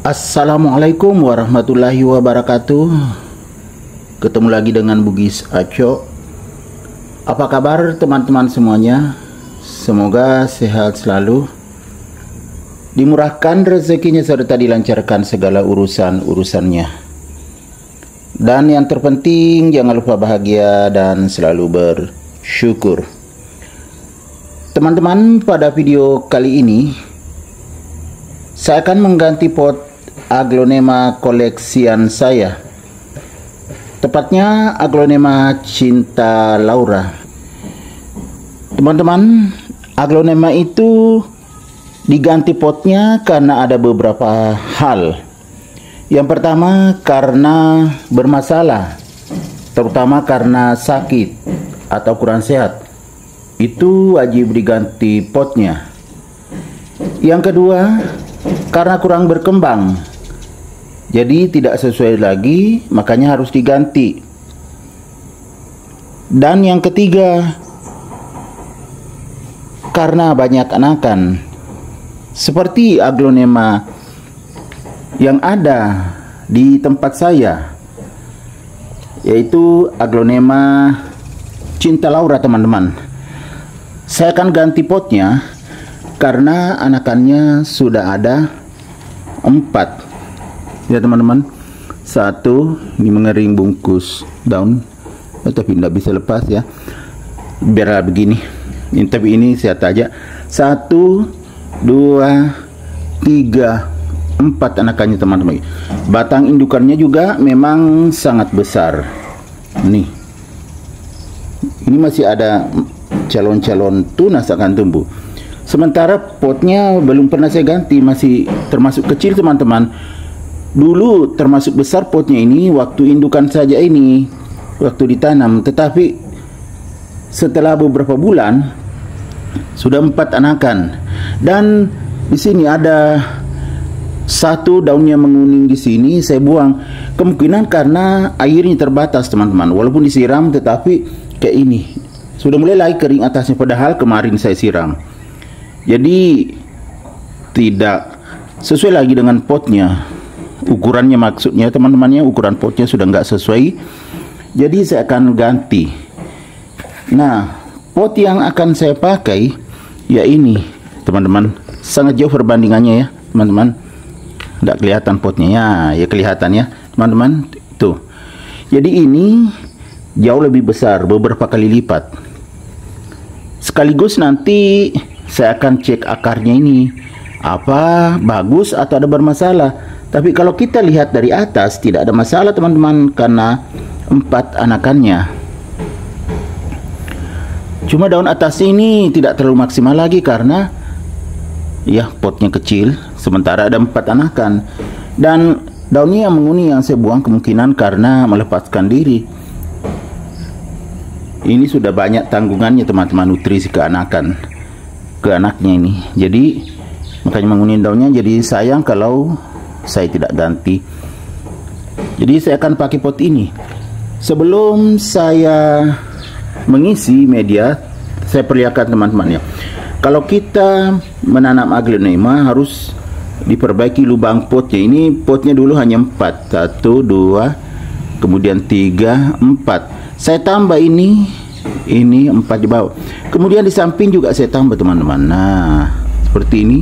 Assalamualaikum warahmatullahi wabarakatuh. Ketemu lagi dengan Bugis Aco. Apa kabar teman-teman semuanya? Semoga sehat selalu, dimurahkan rezekinya serta dilancarkan segala urusan-urusannya. Dan yang terpenting jangan lupa bahagia dan selalu bersyukur. Teman-teman, pada video kali ini saya akan mengganti pot aglonema koleksian saya, tepatnya aglonema Cinta Laura. Teman-teman, aglonema itu diganti potnya karena ada beberapa hal. Yang pertama, karena bermasalah, terutama karena sakit atau kurang sehat. Itu wajib diganti potnya. Yang kedua, karena kurang berkembang, jadi tidak sesuai lagi, makanya harus diganti. Dan yang ketiga, karena banyak anakan, seperti aglonema yang ada di tempat saya, yaitu aglonema Cinta Laura. Teman-teman, saya akan ganti potnya karena anakannya sudah ada 4 ya teman-teman. 1 ini mengering bungkus daun, tapi tidak bisa lepas ya, biarlah begini. Tapi ini saya aja 1, 2, 3, 4 anakannya teman-teman. Batang indukannya juga memang sangat besar. Nih, ini masih ada calon-calon tunas akan tumbuh. Sementara potnya belum pernah saya ganti, masih termasuk kecil teman-teman. Dulu termasuk besar potnya ini waktu indukan saja ini, waktu ditanam. Tetapi setelah beberapa bulan sudah 4 anakan. Dan di sini ada 1 daunnya menguning di sini, saya buang. Kemungkinan karena airnya terbatas teman-teman. Walaupun disiram tetapi kayak ini. Sudah mulai lagi kering atasnya, padahal kemarin saya siram. Jadi tidak sesuai lagi dengan potnya. Ukurannya maksudnya teman-temannya, ukuran potnya sudah nggak sesuai. Jadi saya akan ganti. Nah, pot yang akan saya pakai ya ini teman-teman. Sangat jauh perbandingannya ya teman-teman. Nggak kelihatan potnya ya, kelihatan ya teman-teman. Tuh. Jadi ini jauh lebih besar, beberapa kali lipat. Sekaligus nanti saya akan cek akarnya ini, apa bagus atau ada bermasalah. Tapi kalau kita lihat dari atas tidak ada masalah teman-teman, karena 4 anakannya. Cuma daun atas ini tidak terlalu maksimal lagi karena ya potnya kecil, sementara ada 4 anakan. Dan daunnya yang menguning yang saya buang kemungkinan karena melepaskan diri. Ini sudah banyak tanggungannya teman-teman, nutrisi ke anaknya ini. Jadi makanya menguning daunnya. Jadi sayang kalau saya tidak ganti. Jadi saya akan pakai pot ini. Sebelum saya mengisi media, saya perlihatkan teman-teman ya. Kalau kita menanam aglonema harus diperbaiki lubang potnya. Ini potnya dulu hanya 4, 1, 2, kemudian 3, 4. Saya tambah ini 4 di bawah. Kemudian di samping juga saya tambah teman-teman. Nah, seperti ini.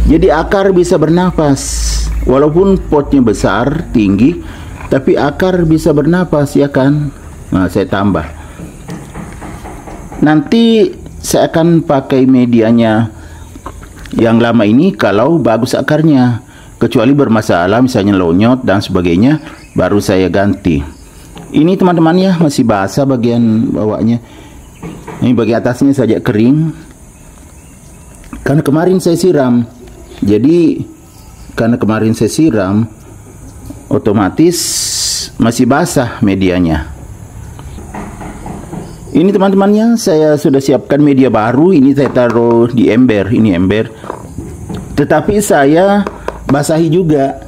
Jadi akar bisa bernapas. Walaupun potnya besar, tinggi, tapi akar bisa bernapas ya kan. Nah, saya tambah. Nanti saya akan pakai medianya yang lama ini kalau bagus akarnya. Kecuali bermasalah misalnya lonyot dan sebagainya, baru saya ganti. Ini teman-teman ya, masih basah bagian bawahnya. Ini bagian atasnya saja kering. Karena kemarin saya siram. Jadi karena kemarin saya siram, otomatis masih basah medianya. Ini teman-temannya, saya sudah siapkan media baru. Ini saya taruh di ember. Ini ember. Tetapi saya basahi juga.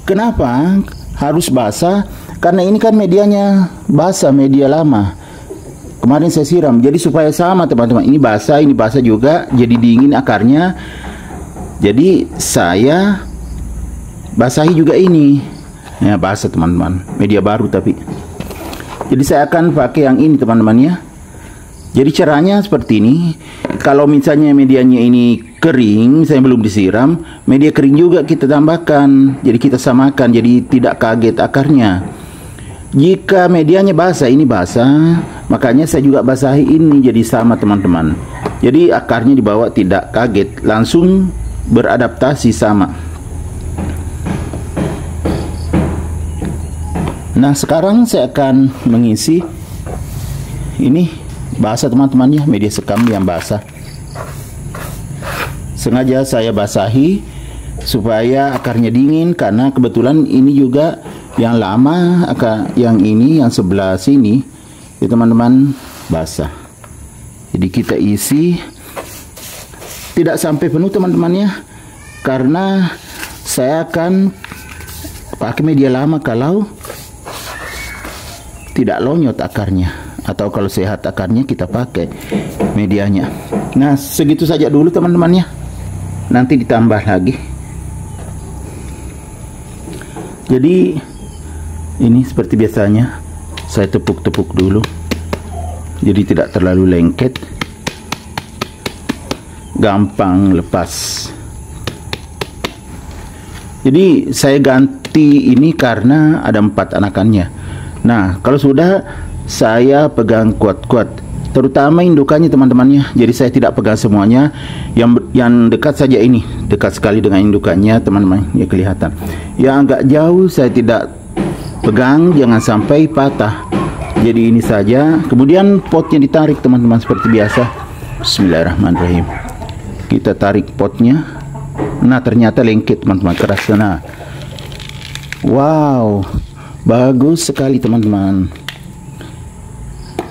Kenapa harus basah? Karena ini kan medianya basah, media lama. Kemarin saya siram, jadi supaya sama teman-teman. Ini basah juga, jadi dingin akarnya. Jadi saya basahi juga ini. Ya, basah teman-teman, media baru tapi. Jadi saya akan pakai yang ini teman-teman ya. Jadi caranya seperti ini. Kalau misalnya medianya ini kering, misalnya belum disiram, media kering juga kita tambahkan. Jadi kita samakan, jadi tidak kaget akarnya. Jika medianya basah, ini basah, makanya saya juga basahi ini jadi sama teman-teman. Jadi akarnya dibawa tidak kaget, langsung beradaptasi sama. Nah sekarang saya akan mengisi ini basah teman-teman ya, media sekam yang basah. Sengaja saya basahi supaya akarnya dingin, karena kebetulan ini juga yang lama, yang ini yang sebelah sini ya teman-teman basah. Jadi kita isi tidak sampai penuh teman-teman ya, karena saya akan pakai media lama kalau tidak lonyot akarnya, atau kalau sehat akarnya kita pakai medianya. Nah segitu saja dulu teman-teman ya, nanti ditambah lagi. Jadi ini seperti biasanya saya tepuk-tepuk dulu, jadi tidak terlalu lengket, gampang lepas. Jadi saya ganti ini karena ada 4 anakannya. Nah kalau sudah, saya pegang kuat-kuat, terutama indukannya teman-temannya. Jadi saya tidak pegang semuanya, yang dekat saja ini, dekat sekali dengan indukannya teman-teman ya, kelihatan. Yang agak jauh saya tidak pegang, jangan sampai patah. Jadi ini saja. Kemudian potnya ditarik teman-teman seperti biasa. Bismillahirrahmanirrahim. Kita tarik potnya. Nah ternyata lengket teman-teman, keras. Nah wow, bagus sekali teman-teman.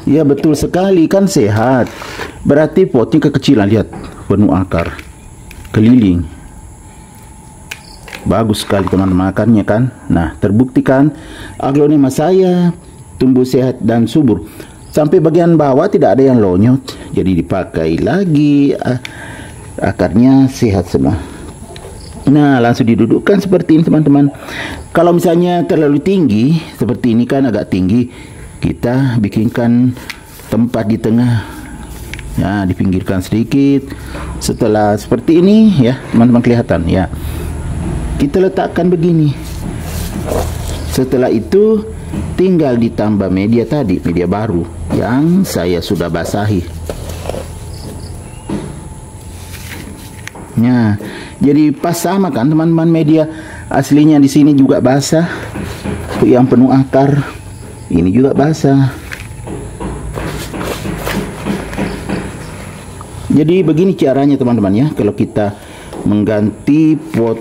Ya betul sekali, kan sehat. Berarti potnya kekecilan, lihat, penuh akar, keliling. Bagus sekali teman-teman akarnya kan. Nah terbuktikan aglonema saya tumbuh sehat dan subur. Sampai bagian bawah tidak ada yang lonyot. Jadi dipakai lagi, akarnya sehat semua. Nah langsung didudukkan seperti ini teman-teman. Kalau misalnya terlalu tinggi seperti ini kan, agak tinggi, kita bikinkan tempat di tengah ya, dipinggirkan sedikit. Setelah seperti ini ya teman-teman, kelihatan ya, kita letakkan begini. Setelah itu tinggal ditambah media tadi, media baru yang saya sudah basahi. Nah jadi pas sama kan teman-teman, media aslinya di sini juga basah, yang penuh akar ini juga basah. Jadi begini caranya teman-teman ya, kalau kita mengganti pot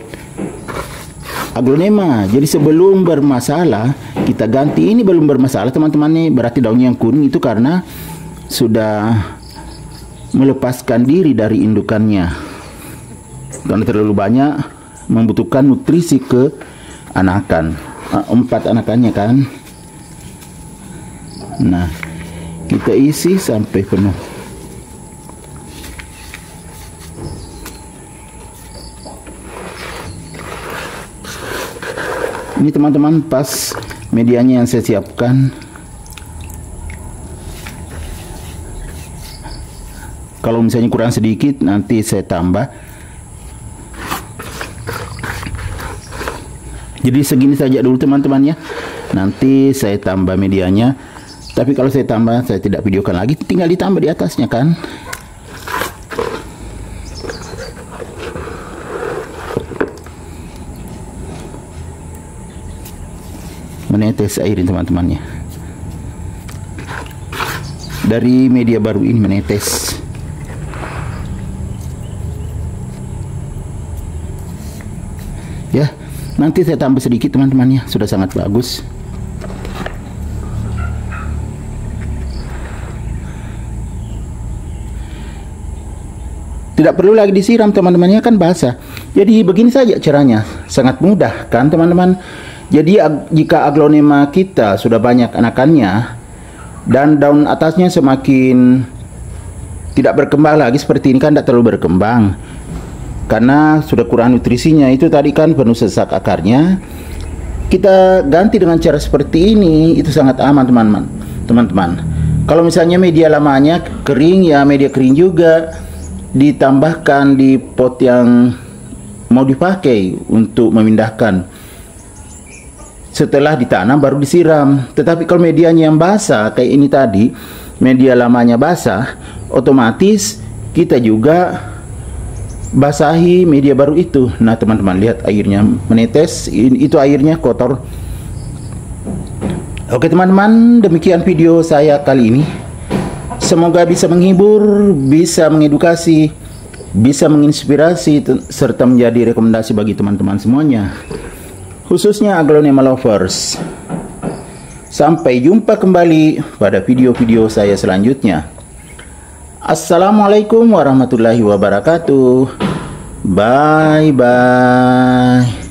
aglonema. Jadi sebelum bermasalah kita ganti. Ini belum bermasalah teman-teman, nih berarti daunnya yang kuning itu karena sudah melepaskan diri dari indukannya, karena terlalu banyak membutuhkan nutrisi ke anakan. 4 anakannya kan. Nah kita isi sampai penuh. Ini teman-teman pas medianya yang saya siapkan. Kalau misalnya kurang sedikit nanti saya tambah. Jadi segini saja dulu teman-teman ya. Nanti saya tambah medianya. Tapi kalau saya tambah, saya tidak videokan lagi, tinggal ditambah di atasnya kan. Menetes air teman-temannya. Dari media baru ini menetes. Ya, nanti saya tambah sedikit teman-temannya, sudah sangat bagus. Tidak perlu lagi disiram teman-temannya, kan basah. Jadi begini saja caranya, sangat mudah kan teman-teman. Jadi jika aglonema kita sudah banyak anakannya dan daun atasnya semakin tidak berkembang lagi seperti ini kan, tidak terlalu berkembang. karena sudah kurang nutrisinya. Itu tadi kan penuh sesak akarnya. Kita ganti dengan cara seperti ini, itu sangat aman teman-teman. Kalau misalnya media lamanya kering, ya media kering juga ditambahkan di pot yang mau dipakai untuk memindahkan. Setelah ditanam baru disiram. Tetapi kalau medianya yang basah kayak ini tadi, media lamanya basah, otomatis kita juga basahi media baru itu. Nah teman-teman, lihat airnya menetes, itu airnya kotor. Oke teman-teman, demikian video saya kali ini. Semoga bisa menghibur, bisa mengedukasi, bisa menginspirasi, serta menjadi rekomendasi bagi teman-teman semuanya, khususnya aglonema lovers. Sampai jumpa kembali pada video-video saya selanjutnya. Assalamualaikum warahmatullahi wabarakatuh. Bye bye.